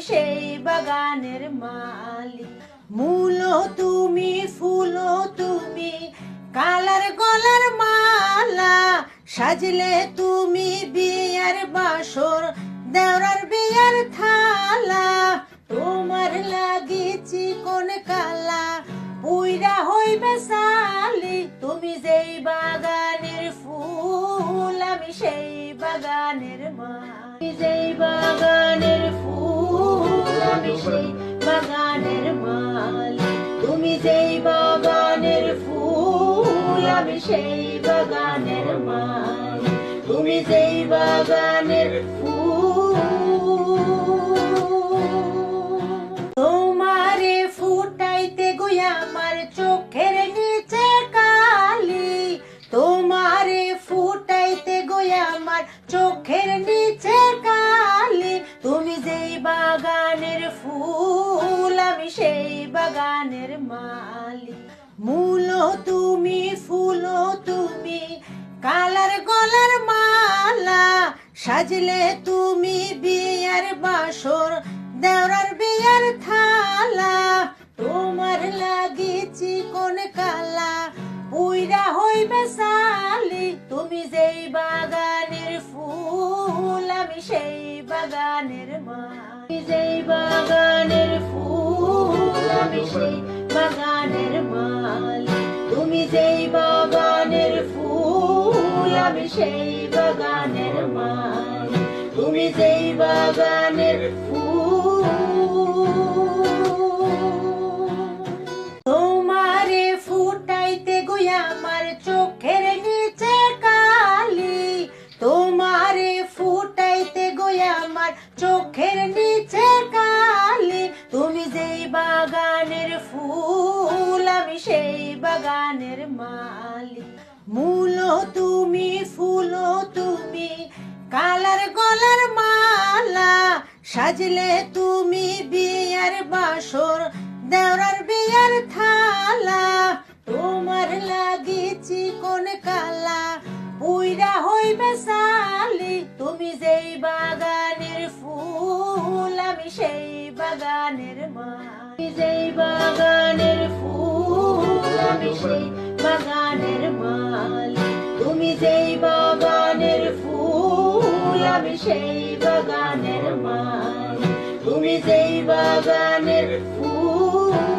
আমি সেই বাগানের মালিক। মূল তুমি, ফুল তুমি, কালার গলার মালা, সাজলে তুমি বিয়ার বাসর, দেওরার বিয়ার থালা। তোমার লাগি চিকন কালা পুইরা হইবে সালি, তুমি যেই বাগানের ফুল আমি সেই বাগানের মালি। যেই বাগানের ফুল আমি সেই বাগানের মালি। তুমি যেই বাগানের ফুল আমি সেই বাগানের মালি। তুমি যেই বাগানের ফুল। তোমারে ফুটাইতে গইয়া আমার চোখের নিচে কালি, তোমারে ফুটাইতে গইয়া আমার চোখের নিচে কালি। তুমি যেই বাগানের ফুল আমি সেই বাগানের মালি। মূল তুমি, ফুল তুমি, কালার গলার মালা, সাজলে তুমি বিয়ার বাসর, দেওরার বিয়ার থালা। তোমার লাগি চিকন কালা পুইরা হইবে সালি, তুমি যেই বাগানের ফুল আমি সেই বাগানের মালি। যেই বাগানের ফুল আমি সেই বাগানের মালি। তুমি যেই বাগানের ফুল আমি সেই বাগানের মালি। তুমি যেই বাগানের ফুল। তোমারে ফুটাইতে গইয়া আমার চোখের নিচে কালি, তোমারে ফুটাইতে গইয়া আমার চোখের নিচে কালি। তুমি যেই বাগানের ফুল আমি সেই বাগানের মালি। তুমি যেই বাগানের ফুল আমি সেই বাগানের মালি। তুমি যেই বাগানের ফুল। তোমারে ফুটাইতে গইয়া আমার চোখের নিচে কালি, তোমারে ফুটাইতে গইয়া আমার চোখের নিচে কালি। তুমি যেই বাগানের ফুল। তোমারে ফুটাইতে গইয়া আমার চোখের নিচে কালি, তোমারে ফুটাইতে গইয়া আমার চোখের নিচে কালি। তুমি যেই বাগানের ফুল আমি সেই বাগানের মালি। মূল তুমি, ফুল তুমি, কালার গলার মালা, সাজলে তুমি বিয়ার বাসর, দেওরার বিয়ার থালা। তোমার লাগি চিকন কালা পুইরা হইবে সালি, তুমি যেই বাগানের ফুল আমি সেই বাগানের মালি। যেই বাগানের ফুল আমি সেই বাগানের মালি। তুমি যেই বাগানের ফুল আমি সেই বাগানের মালি। তুমি যেই বাগানের ফুল।